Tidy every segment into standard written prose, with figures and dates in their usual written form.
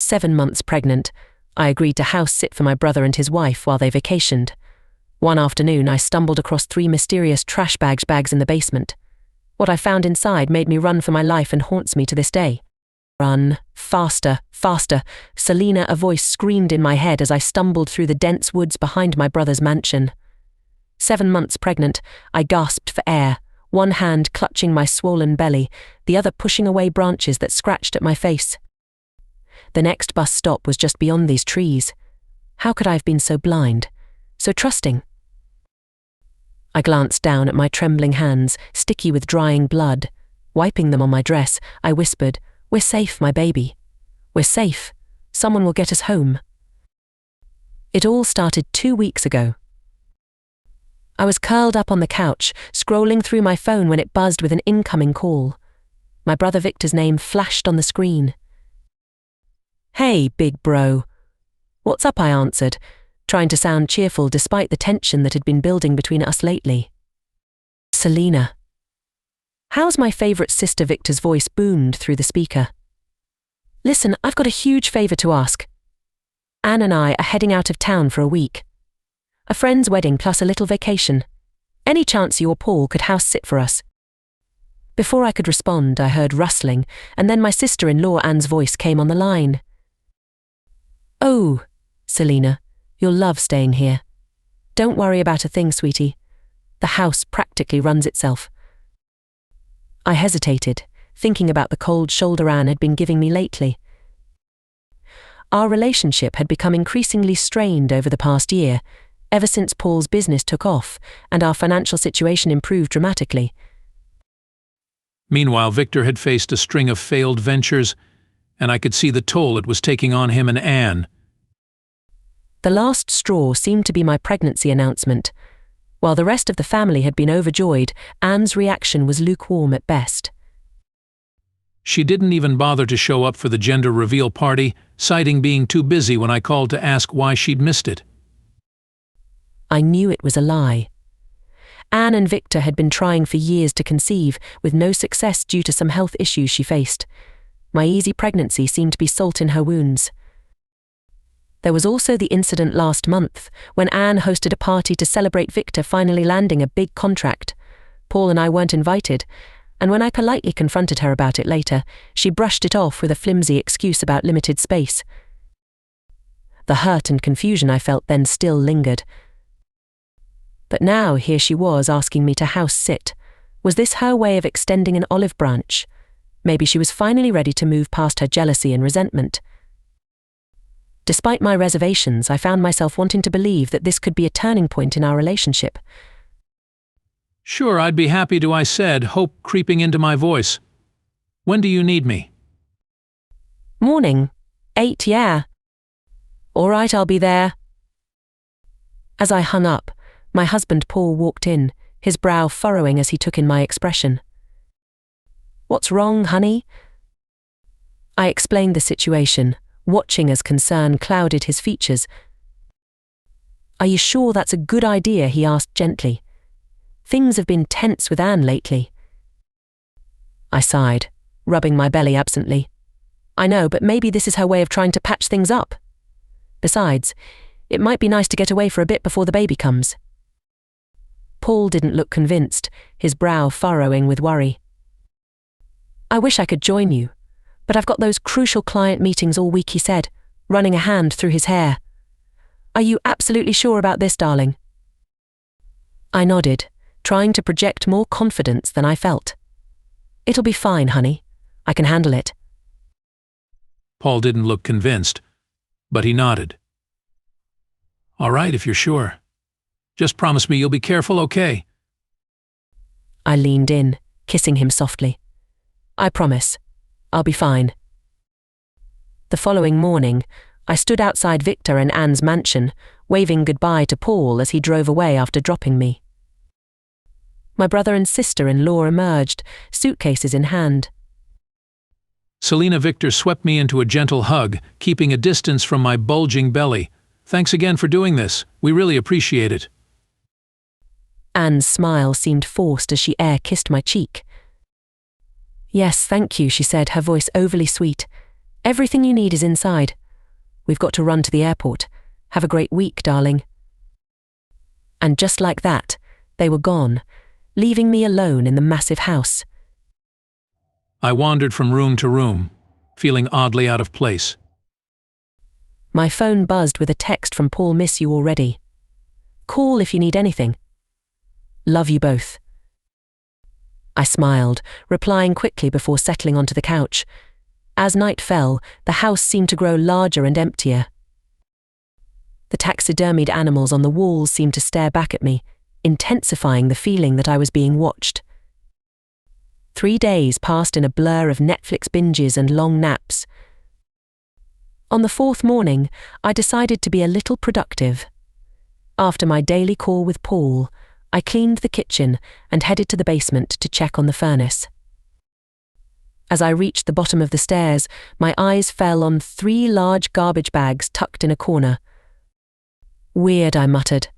7 months pregnant, I agreed to house sit for my brother and his wife while they vacationed. One afternoon, I stumbled across 3 mysterious trash bags in the basement. What I found inside made me run for my life and haunts me to this day. Run, faster, faster, Selena, a voice screamed in my head as I stumbled through the dense woods behind my brother's mansion. 7 months pregnant, I gasped for air, one hand clutching my swollen belly, the other pushing away branches that scratched at my face. The next bus stop was just beyond these trees. How could I have been so blind, so trusting? I glanced down at my trembling hands, sticky with drying blood. Wiping them on my dress, I whispered, "We're safe, my baby. We're safe. Someone will get us home." It all started 2 weeks ago. I was curled up on the couch, scrolling through my phone when it buzzed with an incoming call. My brother Victor's name flashed on the screen. "Hey, big bro." "What's up?" I answered, trying to sound cheerful despite the tension that had been building between us lately. "Selena." "How's my favourite sister?" Victor's voice boomed through the speaker. "Listen, I've got a huge favour to ask. Anne and I are heading out of town for a week. A friend's wedding plus a little vacation. Any chance you or Paul could house sit for us?" Before I could respond, I heard rustling, and then my sister-in-law Anne's voice came on the line. "Oh, Selena, you'll love staying here. Don't worry about a thing, sweetie. The house practically runs itself." I hesitated, thinking about the cold shoulder Anne had been giving me lately. Our relationship had become increasingly strained over the past year, ever since Paul's business took off and our financial situation improved dramatically. Meanwhile, Victor had faced a string of failed ventures, and I could see the toll it was taking on him and Anne. The last straw seemed to be my pregnancy announcement. While the rest of the family had been overjoyed, Anne's reaction was lukewarm at best. She didn't even bother to show up for the gender reveal party, citing being too busy when I called to ask why she'd missed it. I knew it was a lie. Anne and Victor had been trying for years to conceive, with no success due to some health issues she faced. My easy pregnancy seemed to be salt in her wounds. There was also the incident last month, when Anne hosted a party to celebrate Victor finally landing a big contract. Paul and I weren't invited, and when I politely confronted her about it later, she brushed it off with a flimsy excuse about limited space. The hurt and confusion I felt then still lingered. But now here she was asking me to house sit. Was this her way of extending an olive branch? Maybe she was finally ready to move past her jealousy and resentment. Despite my reservations, I found myself wanting to believe that this could be a turning point in our relationship. "Sure, I'd be happy to," I said, hope creeping into my voice. "When do you need me?" "Morning. 8, yeah. All right, I'll be there." As I hung up, my husband Paul walked in, his brow furrowing as he took in my expression. "What's wrong, honey?" I explained the situation, watching as concern clouded his features. "Are you sure that's a good idea?" he asked gently. "Things have been tense with Anne lately." I sighed, rubbing my belly absently. "I know, but maybe this is her way of trying to patch things up. Besides, it might be nice to get away for a bit before the baby comes." Paul didn't look convinced, his brow furrowing with worry. "I wish I could join you, but I've got those crucial client meetings all week," he said, running a hand through his hair. "Are you absolutely sure about this, darling?" I nodded, trying to project more confidence than I felt. "It'll be fine, honey. I can handle it." Paul didn't look convinced, but he nodded. "All right, if you're sure. Just promise me you'll be careful, okay?" I leaned in, kissing him softly. "I promise. I'll be fine." The following morning, I stood outside Victor and Anne's mansion, waving goodbye to Paul as he drove away after dropping me. My brother and sister-in-law emerged, suitcases in hand. Selena Victor swept me into a gentle hug, keeping a distance from my bulging belly. "Thanks again for doing this. We really appreciate it." Anne's smile seemed forced as she air-kissed my cheek. "Yes, thank you," she said, her voice overly sweet. Everything you need is inside. We've got to run to the airport. Have a great week, darling. And just like that, they were gone, leaving me alone in the massive house. I wandered from room to room, feeling oddly out of place. My phone buzzed with a text from Paul. Miss you already. Call if you need anything. Love you both. I smiled, replying quickly before settling onto the couch. As night fell, the house seemed to grow larger and emptier. The taxidermied animals on the walls seemed to stare back at me, intensifying the feeling that I was being watched. 3 days passed in a blur of Netflix binges and long naps. On the 4th morning, I decided to be a little productive. After my daily call with Paul, I cleaned the kitchen and headed to the basement to check on the furnace. As I reached the bottom of the stairs, my eyes fell on 3 large garbage bags tucked in a corner. Weird, I muttered.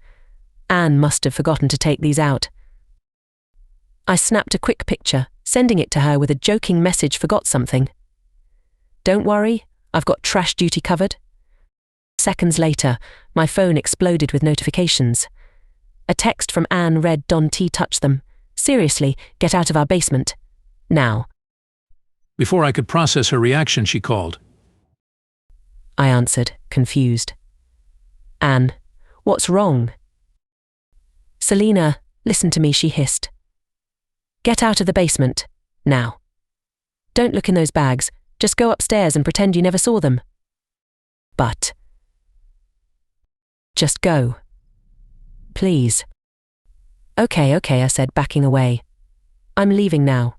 Anne must have forgotten to take these out. I snapped a quick picture, sending it to her with a joking message, forgot something. Don't worry, I've got trash duty covered. Seconds later, my phone exploded with notifications. A text from Anne read, "Don't touch them. Seriously, get out of our basement. Now." Before I could process her reaction, she called. I answered, confused. Anne, what's wrong? Selena, listen to me, she hissed. Get out of the basement, now. Don't look in those bags, just go upstairs and pretend you never saw them. But. Just go. Please. Okay, I said, backing away. I'm leaving now.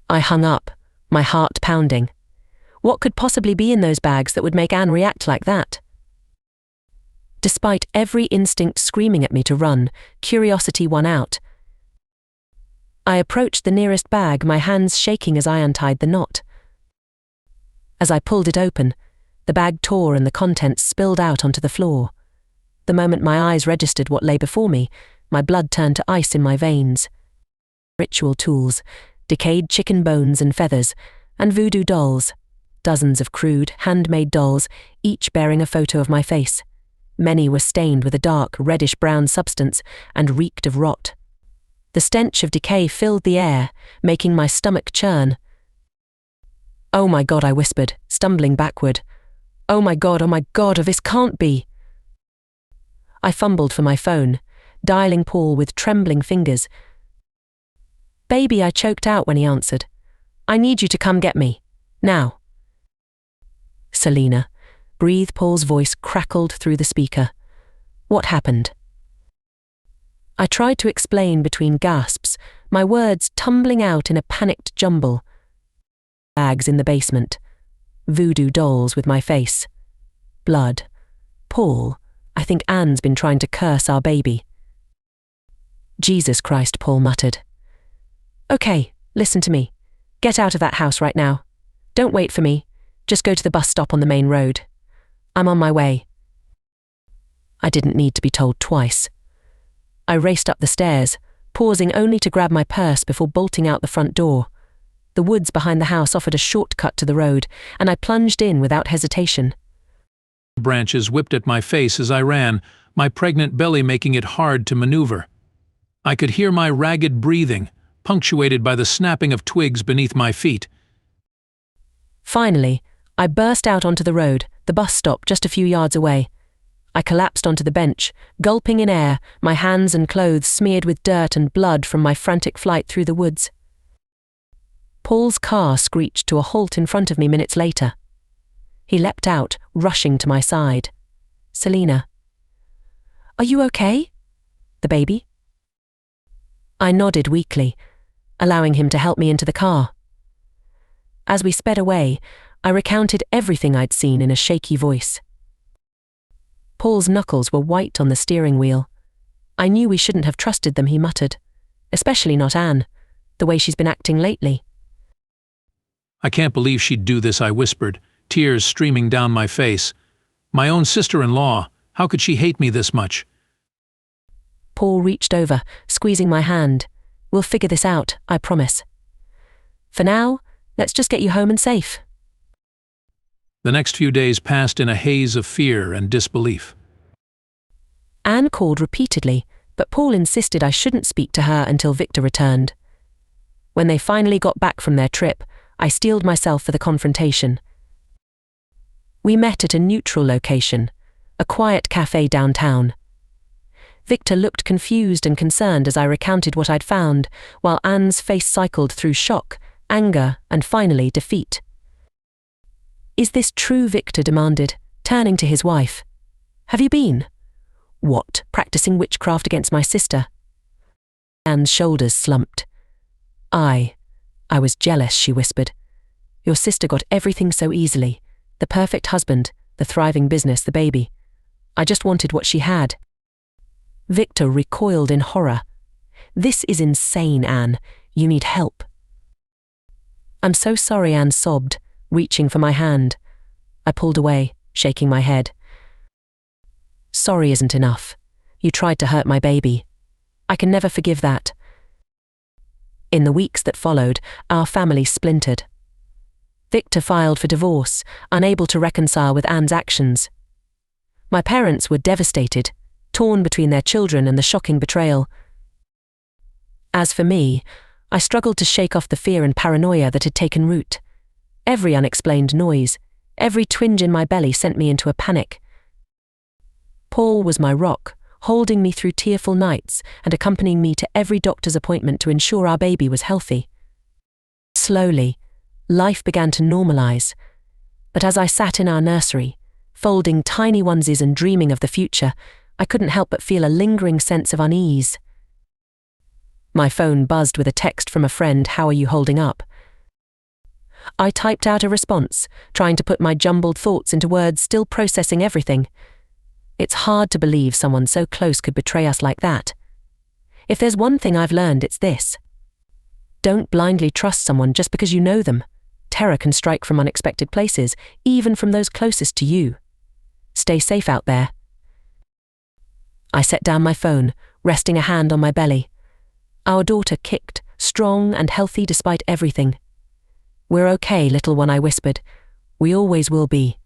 I hung up, my heart pounding. What could possibly be in those bags that would make Anne react like that? Despite every instinct screaming at me to run, curiosity won out. I approached the nearest bag, my hands shaking as I untied the knot. As I pulled it open, the bag tore and the contents spilled out onto the floor. The moment my eyes registered what lay before me, my blood turned to ice in my veins. Ritual tools, decayed chicken bones and feathers, and voodoo dolls. Dozens of crude, handmade dolls, each bearing a photo of my face. Many were stained with a dark, reddish-brown substance and reeked of rot. The stench of decay filled the air, making my stomach churn. Oh my God, I whispered, stumbling backward. Oh my God, this can't be. I fumbled for my phone, dialing Paul with trembling fingers. Baby, I choked out when he answered. I need you to come get me. Now. Selena, breathed. Paul's voice crackled through the speaker. What happened? I tried to explain between gasps, my words tumbling out in a panicked jumble. Bags in the basement. Voodoo dolls with my face. Blood. Paul, I think Anne's been trying to curse our baby. Jesus Christ, Paul muttered. Okay, listen to me. Get out of that house right now. Don't wait for me. Just go to the bus stop on the main road. I'm on my way. I didn't need to be told twice. I raced up the stairs, pausing only to grab my purse before bolting out the front door. The woods behind the house offered a shortcut to the road, and I plunged in without hesitation. Branches whipped at my face as I ran, my pregnant belly making it hard to maneuver. I could hear my ragged breathing, punctuated by the snapping of twigs beneath my feet. Finally, I burst out onto the road, the bus stop just a few yards away. I collapsed onto the bench, gulping in air, my hands and clothes smeared with dirt and blood from my frantic flight through the woods. Paul's car screeched to a halt in front of me minutes later. He leapt out, rushing to my side. Selena. Are you okay? The baby? I nodded weakly, allowing him to help me into the car. As we sped away, I recounted everything I'd seen in a shaky voice. Paul's knuckles were white on the steering wheel. I knew we shouldn't have trusted them, he muttered. Especially not Anne, the way she's been acting lately. I can't believe she'd do this, I whispered, tears streaming down my face. My own sister-in-law, how could she hate me this much? Paul reached over, squeezing my hand. We'll figure this out, I promise. For now, let's just get you home and safe. The next few days passed in a haze of fear and disbelief. Anne called repeatedly, but Paul insisted I shouldn't speak to her until Victor returned. When they finally got back from their trip, I steeled myself for the confrontation. We met at a neutral location, a quiet cafe downtown. Victor looked confused and concerned as I recounted what I'd found, while Anne's face cycled through shock, anger, and finally defeat. "Is this true?" Victor demanded, turning to his wife. "Have you been?" "What, practicing witchcraft against my sister?" Anne's shoulders slumped. I was jealous," she whispered. "Your sister got everything so easily. The perfect husband, the thriving business, the baby. I just wanted what she had." Victor recoiled in horror. "This is insane, Anne. You need help." "I'm so sorry," Anne sobbed, reaching for my hand. I pulled away, shaking my head. "Sorry isn't enough. You tried to hurt my baby. I can never forgive that." In the weeks that followed, our family splintered. Victor filed for divorce, unable to reconcile with Anne's actions. My parents were devastated, torn between their children and the shocking betrayal. As for me, I struggled to shake off the fear and paranoia that had taken root. Every unexplained noise, every twinge in my belly sent me into a panic. Paul was my rock, holding me through tearful nights and accompanying me to every doctor's appointment to ensure our baby was healthy. Slowly, life began to normalize, but as I sat in our nursery, folding tiny onesies and dreaming of the future, I couldn't help but feel a lingering sense of unease. My phone buzzed with a text from a friend. "How are you holding up?" I typed out a response, trying to put my jumbled thoughts into words, still processing everything. It's hard to believe someone so close could betray us like that. If there's one thing I've learned, it's this. Don't blindly trust someone just because you know them. Terror can strike from unexpected places, even from those closest to you. Stay safe out there. I set down my phone, resting a hand on my belly. Our daughter kicked, strong and healthy despite everything. "We're okay, little one," I whispered. "We always will be."